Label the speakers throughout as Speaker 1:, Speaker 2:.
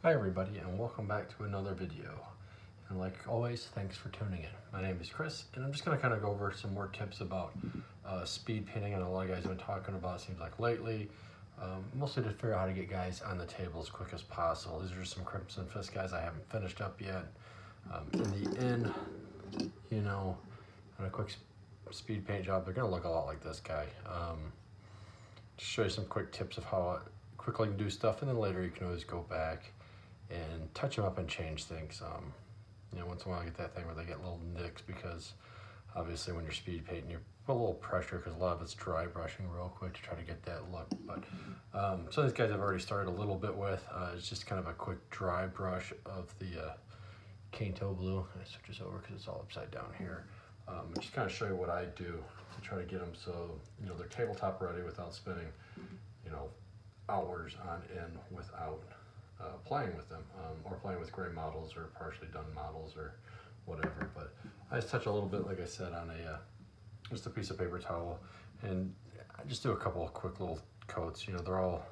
Speaker 1: Hi everybody, and welcome back to another video. And like always, thanks for tuning in. My name is Chris, and I'm just going to kind of go over some more tips about speed painting. And a lot of guys have been talking about, it seems like lately, mostly to figure out how to get guys on the table as quick as possible. These are some Crimson Fist guys I haven't finished up yet. In the end, you know, on a quick speed paint job, they're going to look a lot like this guy. Just show you some quick tips of how quickly you can do stuff, and then later you can always go back and touch them up and change things. You know, once in a while I get that thing where they get little nicks because obviously when you're speed painting you put a little pressure because a lot of it's dry brushing real quick to try to get that look. But some of these guys I've already started a little bit with. It's just kind of a quick dry brush of the cane toe blue. And I switch this over because it's all upside down here. Just kind of show you what I do to try to get them so, you know, they're tabletop ready without spinning, you know, outwards on in without playing with them, or playing with gray models or partially done models or whatever. But I just touch a little bit, like I said, on just a piece of paper towel, and I just do a couple of quick little coats. You know, they're all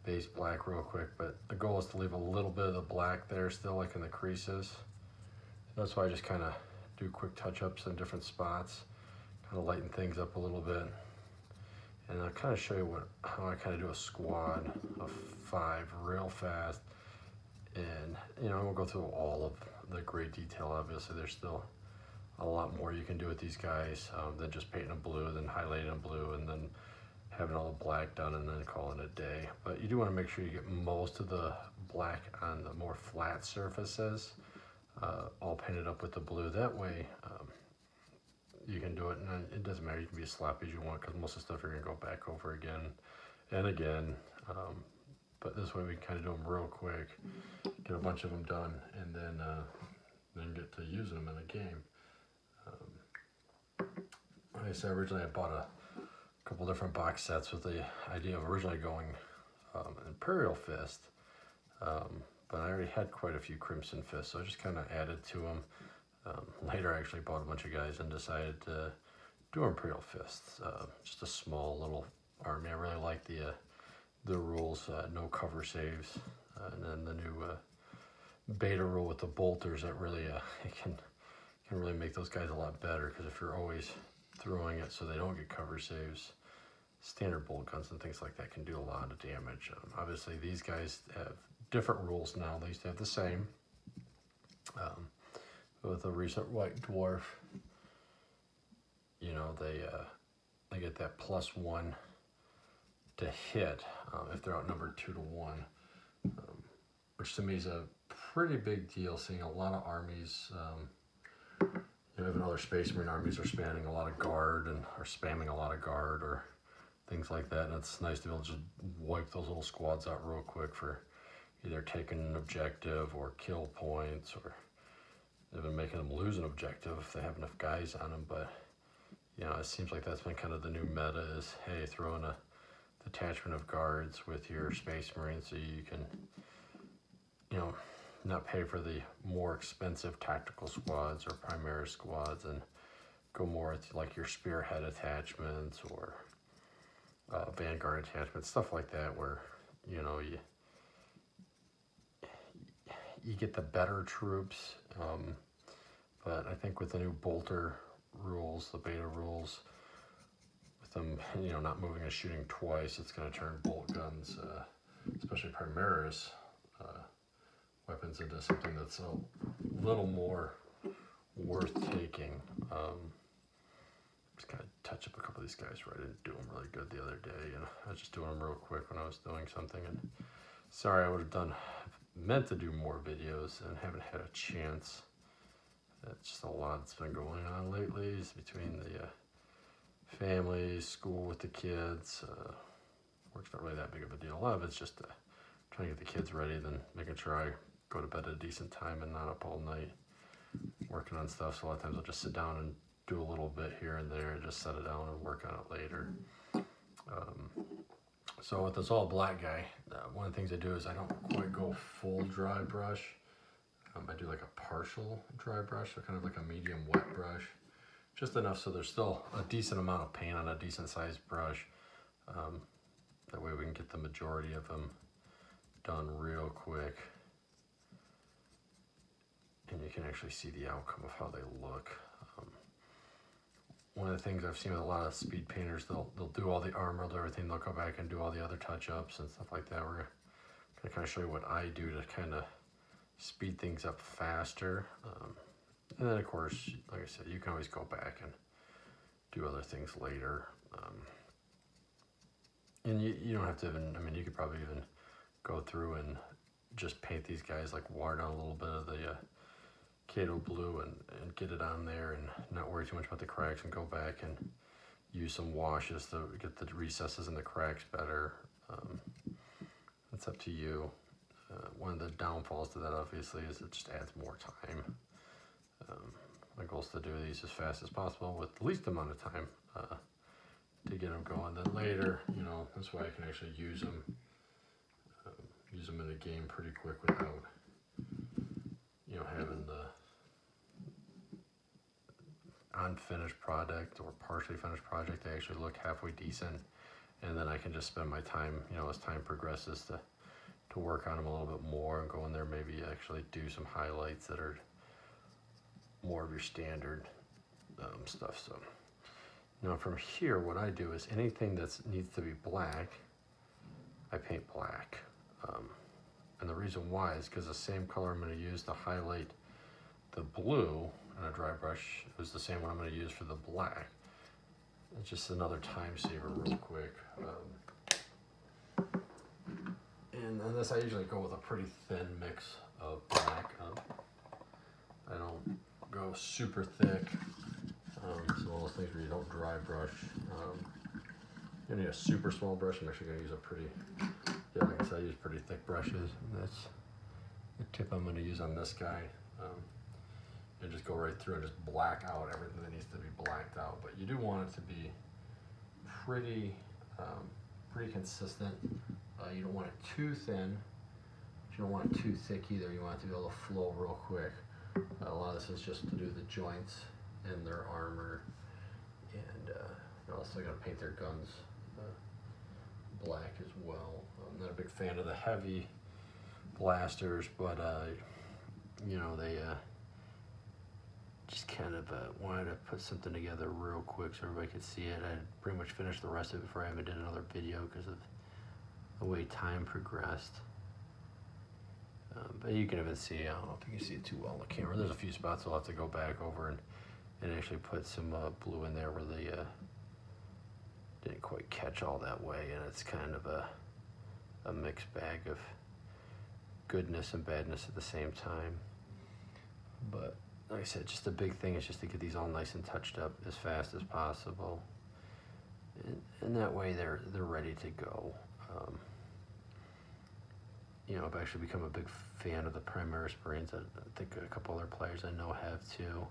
Speaker 1: base black real quick, but the goal is to leave a little bit of the black there still, like in the creases. That's why I just kind of do quick touch-ups in different spots, kind of lighten things up a little bit. And I'll kind of show you how I kind of do a squad of 5 real fast. And, you know, I won't go through all of the great detail. Obviously, there's still a lot more you can do with these guys than just painting them blue, then highlighting them blue, and then having all the black done and then calling it a day. But you do want to make sure you get most of the black on the more flat surfaces, all painted up with the blue. That way, you can do it, and it doesn't matter, you can be as sloppy as you want because most of the stuff you're going to go back over again and again. But this way we can kind of do them real quick, get a bunch of them done, and then get to using them in a game. Like I said, originally I bought a couple different box sets with the idea of originally going Imperial Fist, but I already had quite a few Crimson Fists, so I just kind of added to them. Later I actually bought a bunch of guys and decided to do Imperial Fists, just a small little army. I really like the rules, no cover saves, and then the new beta rule with the bolters that really can really make those guys a lot better, because if you're always throwing it so they don't get cover saves, standard bolt guns and things like that can do a lot of damage. Obviously these guys have different rules now. They used to have the same. With a recent White Dwarf, you know, they get that +1 to hit if they're outnumbered 2 to 1, which to me is a pretty big deal. Seeing a lot of armies, you know, even other Space Marine armies are spamming a lot of guard or things like that, and it's nice to be able to just wipe those little squads out real quick for either taking an objective or kill points, or even making them lose an objective if they have enough guys on them. But, you know, it seems like that's been kind of the new meta is, hey, throw in a detachment of guards with your Space Marines so you can, you know, not pay for the more expensive tactical squads or Primaris squads, and go more with like your spearhead attachments or vanguard attachments, stuff like that, where, you know, you get the better troops. But I think with the new bolter rules, the beta rules, with them, you know, not moving and shooting twice, it's going to turn bolt guns, especially Primaris weapons, into something that's a little more worth taking. Just kind of touch up a couple of these guys where I didn't do them really good the other day. You know, I was just doing them real quick when I was doing something, and sorry, I would have meant to do more videos and haven't had a chance. It's just a lot that's been going on lately. It's between the family, school with the kids. Work's not really that big of a deal. A lot of it's just trying to get the kids ready, then making sure I go to bed at a decent time and not up all night working on stuff. So a lot of times I'll just sit down and do a little bit here and there and just set it down and work on it later. So with this all black guy, one of the things I do is I don't quite go full dry brush. I do like a partial dry brush, so kind of like a medium wet brush. Just enough so there's still a decent amount of paint on a decent sized brush. That way we can get the majority of them done real quick. and you can actually see the outcome of how they look. One of the things I've seen with a lot of speed painters, they'll do all the armor, and everything, they'll go back and do all the other touch-ups and stuff like that. We're gonna kind of show you what I do to kind of speed things up faster. And then of course, like I said, you can always go back and do other things later. And you don't have to even, I mean, you could probably even go through and just paint these guys, like wire down a little bit of the Kato blue and get it on there and not worry too much about the cracks, and go back and use some washes to get the recesses and the cracks better. It's up to you. One of the downfalls to that, obviously, is it just adds more time. My goal is to do these as fast as possible with the least amount of time to get them going. Then later, you know, this way I can actually use them in a game pretty quick without, you know, having the unfinished product or partially finished project to actually look halfway decent. And then I can just spend my time, you know, as time progresses to work on them a little bit more and go in there, maybe actually do some highlights that are more of your standard stuff. So now from here, what I do is anything that needs to be black, I paint black. And the reason why is because the same color I'm going to use to highlight the blue on a dry brush is the same one I'm going to use for the black. It's just another time saver real quick. And on this, I usually go with a pretty thin mix of black. I don't go super thick. It's one of those things where you don't dry brush. You need a super small brush. I'm actually going to use a pretty, yeah, like I said, I use pretty thick brushes. And that's the tip I'm going to use on this guy. And just go right through and just black out everything that needs to be blacked out. But you do want it to be pretty, pretty consistent. You don't want it too thin, but you don't want it too thick either. You want it to be able to flow real quick. A lot of this is just to do the joints in their armor, and they're also going to paint their guns black as well. I'm not a big fan of the heavy blasters, but you know, they just kind of wanted to put something together real quick so everybody could see it. I pretty much finished the rest of it before I even did another video because of the way time progressed. But you can even see, I don't know if you can see it too well on the camera. There's a few spots I'll have to go back over and actually put some blue in there where they didn't quite catch all that way, and it's kind of a mixed bag of goodness and badness at the same time. But like I said, just the big thing is just to get these all nice and touched up as fast as possible, and that way they're ready to go. You know, I've actually become a big fan of the Primaris Marines. I think a couple other players I know have too.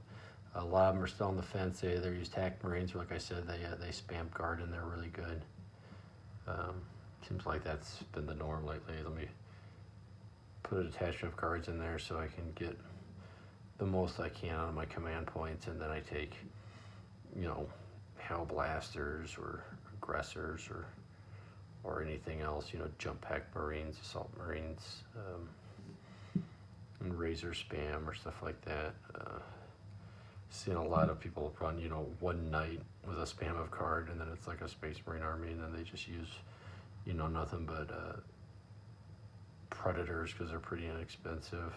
Speaker 1: A lot of them are still on the fence. They either use TAC Marines, or like I said, they spam guard and they're really good. Seems like that's been the norm lately. Let me put a detachment of guards in there so I can get the most I can out of my command points, and then I take, you know, Hell Blasters or Aggressors or anything else, you know, Jump Pack Marines, Assault Marines, and Razor Spam or stuff like that. Seen a lot of people run, you know, one night with a spam of card, and then it's like a Space Marine army, and then they just use, you know, nothing but Predators because they're pretty inexpensive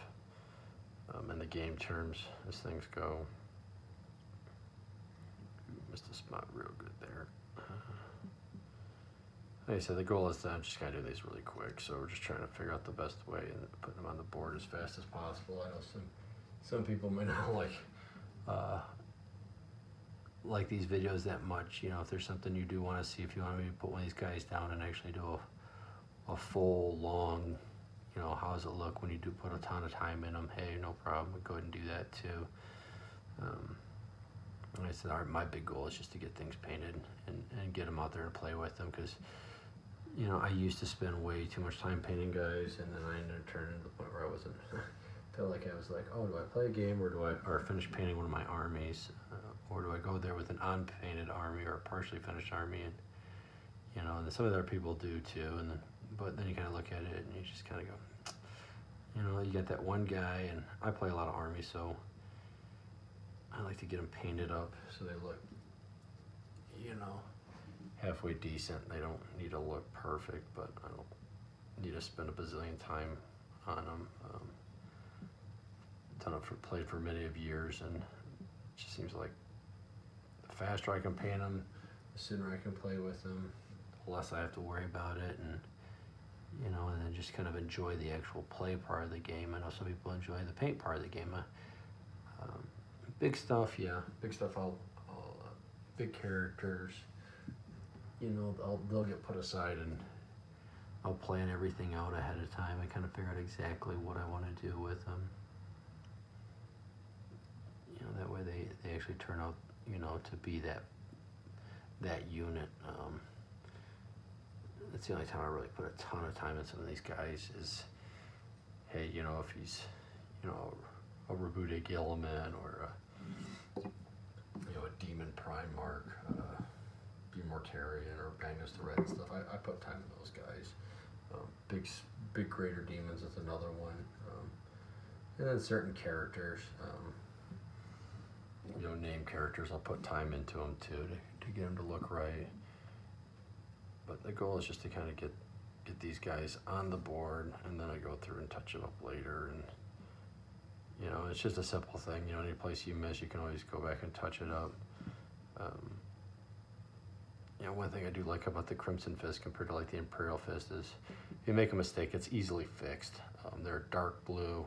Speaker 1: in the game terms as things go. Missed a spot real good there. Like I said, the goal is to just kind of do these really quick, so we're just trying to figure out the best way and putting them on the board as fast as possible. I know some people may not like these videos that much. You know, if there's something you do want to see, if you want me to put one of these guys down and actually do a full long, you know, how does it look when you do put a ton of time in them, hey, no problem, we go ahead and do that too. Like I said, my big goal is just to get things painted and get them out there and play with them, because, you know, I used to spend way too much time painting guys, and then I ended up turning to the point where I wasn't, felt like I was like, oh, do I play a game, or finish painting one of my armies, or do I go there with an unpainted army or a partially finished army? And, you know, and some other people do too, but then you kind of look at it and you just kind of go, You know, you got that one guy, and I play a lot of army, so I like to get them painted up so they look, you know, halfway decent. They don't need to look perfect, but I don't need to spend a bazillion time on them. Played for many of years, and it just seems like the faster I can paint them, the sooner I can play with them, the less I have to worry about it, and you know, and then just kind of enjoy the actual play part of the game. I know some people enjoy the paint part of the game. Big stuff, yeah, big stuff. Big characters, you know, they'll get put aside, and I'll plan everything out ahead of time and kind of figure out exactly what I want to do with them. You know, that way they actually turn out, you know, to be that unit. That's the only time I really put a ton of time in some of these guys is, hey, you know, if he's, you know, a Rebude Gilliman or you know, a Demon Primarch, Mortarian or Magnus the Red and stuff. I put time in those guys. Big Greater Demons is another one. And then certain characters, you know, name characters, I'll put time into them too to get them to look right. But the goal is just to kind of get these guys on the board, and then I go through and touch it up later. And you know, it's just a simple thing. You know, any place you miss, you can always go back and touch it up. You know, one thing I do like about the Crimson Fist compared to like the Imperial Fist is if you make a mistake, it's easily fixed. They're dark blue,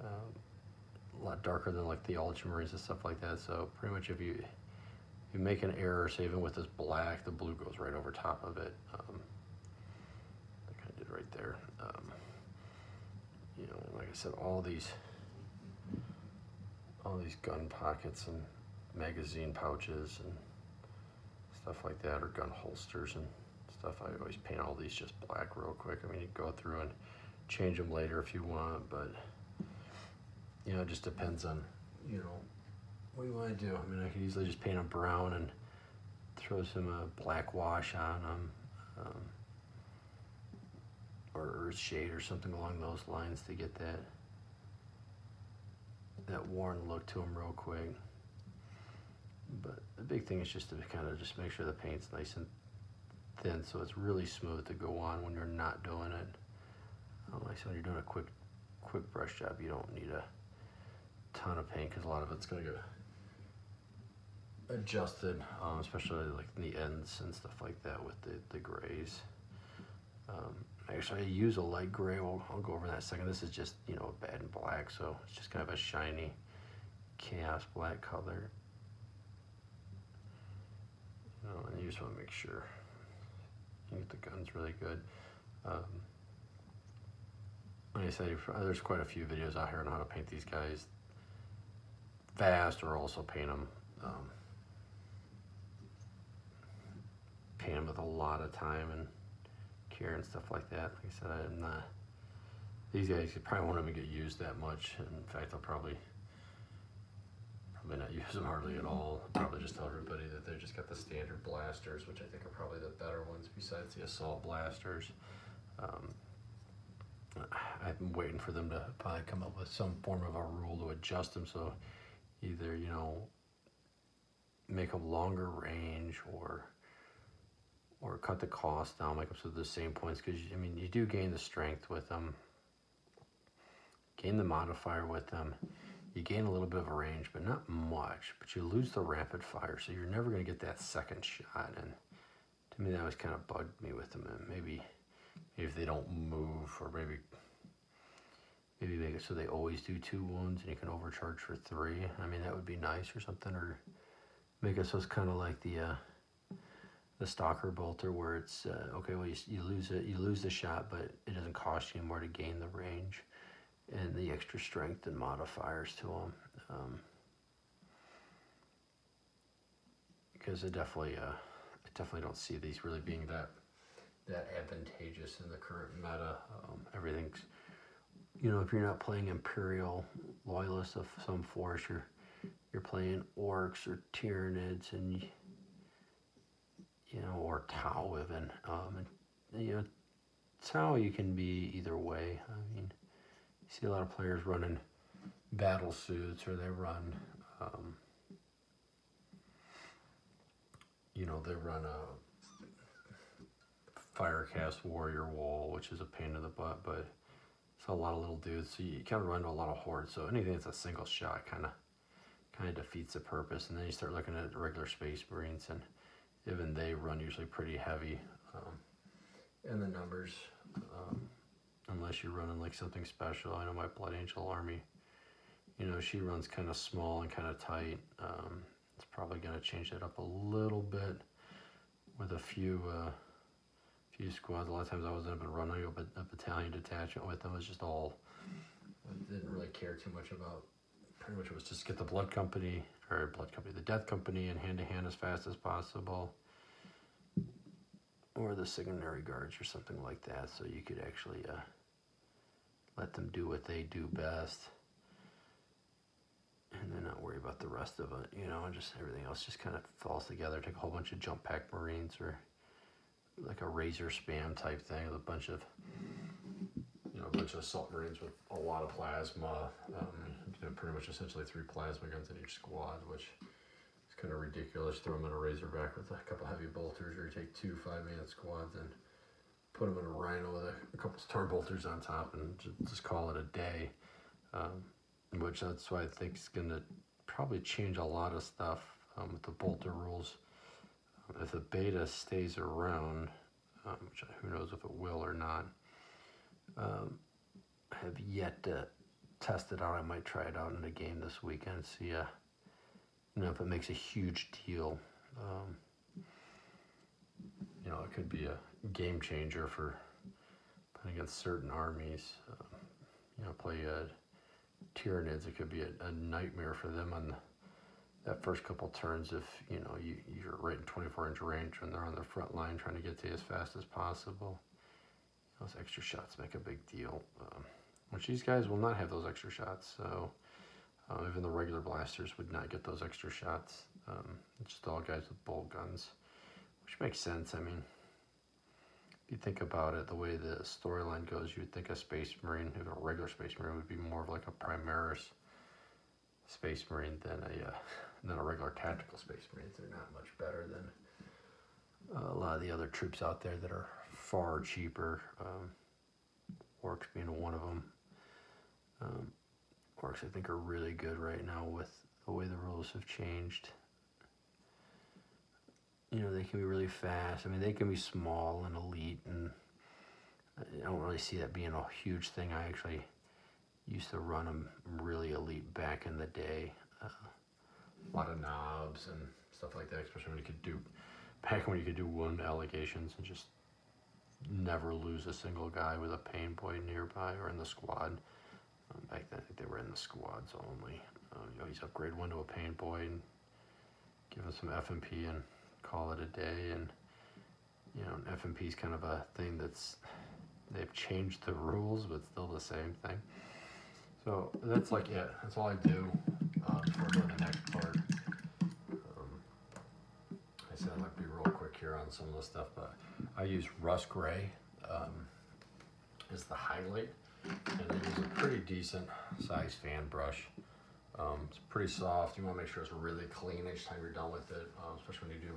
Speaker 1: a lot darker than like the Ultramarines and stuff like that. So pretty much if you make an error, say even with this black, the blue goes right over top of it. I kind of did right there. You know, like I said, all these gun pockets and magazine pouches and stuff like that, or gun holsters and stuff. I always paint all these just black real quick. I mean, you can go through and change them later if you want, but you know, it just depends on, you know, what you want to do. I mean, I could easily just paint them brown and throw some black wash on them, or earth shade or something along those lines to get that worn look to them real quick. But the big thing is just to kind of just make sure the paint's nice and thin, so it's really smooth to go on when you're not doing it. Like so when you're doing a quick brush job, you don't need a ton of paint because a lot of it's going to get adjusted, especially like in the ends and stuff like that with the grays. Actually, I use a light gray. I'll go over that in a second. This is just, you know, bad and black, so it's just kind of a shiny chaos black color. You know, and you just want to make sure you get the guns really good. Like I say, there's quite a few videos out here on how to paint these guys fast, or also paint them with a lot of time and care and stuff like that. Like I said, I'm not. These guys probably won't even get used that much. In fact, I'll probably not use them hardly at all. I'll probably just tell everybody that they just got the standard blasters, which I think are probably the better ones besides the assault blasters. I've been waiting for them to probably come up with some form of a rule to adjust them, so either, you know, make them longer range or cut the cost down, make them so they're the same points, because I mean, you do gain the strength with them, gain the modifier with them, you gain a little bit of a range, but not much, but you lose the rapid fire, so you're never going to get that second shot. And to me, that always kind of bugged me with them. And maybe if they don't move, or maybe make it so they always do 2 wounds and you can overcharge for 3. I mean, that would be nice, or something. Or make it so it's kind of like the Stalker Bolter, where it's okay, well, you lose the shot, but it doesn't cost you more to gain the range and the extra strength and modifiers to them. Because I definitely don't see these really being that advantageous in the current meta. Everything's, you know, if you're not playing Imperial Loyalists of some force, you're playing Orcs or Tyranids, and you know, or Tau even. And, you know, Tau, you can be either way. I mean, see a lot of players running battle suits, or they run, you know, they run a Firecast Warrior Wool, which is a pain in the butt, but it's a lot of little dudes, so you kind of run into a lot of hordes. So anything that's a single shot kind of defeats the purpose. And then you start looking at regular Space Marines, and even they run usually pretty heavy in the numbers, unless you're running like something special. I know my Blood Angel army, you know, she runs kind of small and kind of tight. It's probably going to change that up a little bit with a few squads. A lot of times I wasn't even running a battalion detachment with them. It was just all, I didn't really care too much about. Pretty much it was just get the the Death Company in hand to hand as fast as possible, or the Signatory Guards or something like that, so you could actually let them do what they do best, and then not worry about the rest of it, you know, and just everything else just kind of falls together. Take a whole bunch of jump pack Marines, or like a Razor spam type thing with a bunch of, you know, a bunch of assault Marines with a lot of plasma, you know, pretty much essentially 3 plasma guns in each squad, which is kind of ridiculous. Throw them in a Razorback with a couple heavy bolters, or you take 2 5-man squads and put them in a Rhino with a couple Star bolters on top, and just call it a day. Which that's why I think is going to probably change a lot of stuff with the bolter rules. If the beta stays around, which who knows if it will or not. I have yet to test it out. I might try it out in the game this weekend, see you know, if it makes a huge deal. You know, it could be a game changer for playing against certain armies. You know, play Tyranids, it could be a nightmare for them on that first couple turns if, you know, you're right in 24-inch range and they're on the front line trying to get to you as fast as possible. Those extra shots make a big deal, which these guys will not have those extra shots, so even the regular blasters would not get those extra shots. It's just all guys with bolt guns, which makes sense. I mean, if you think about it, the way the storyline goes, you would think a Space Marine, even a regular Space Marine, would be more of like a Primaris Space Marine than a regular tactical Space Marines. They're not much better than a lot of the other troops out there that are far cheaper. Orcs being one of them. Orcs, I think, are really good right now with the way the rules have changed. You know, they can be really fast. I mean, they can be small and elite, and I don't really see that being a huge thing. I actually used to run them really elite back in the day. A lot of knobs and stuff like that, especially when you could do, back when you could do wound allegations and just never lose a single guy with a pain boy nearby or in the squad. Back then, I think they were in the squads only. You always upgrade one to a pain boy and give them some FMP and call it a day. And, you know, FMP is kind of a thing they've changed the rules, but still the same thing. So that's like it. That's all I do before I go to the next part. I said I'd like to be real quick here on some of the stuff, but I use rust gray as the highlight, and I use a pretty decent size fan brush. It's pretty soft. You want to make sure it's really clean each time you're done with it, especially when you do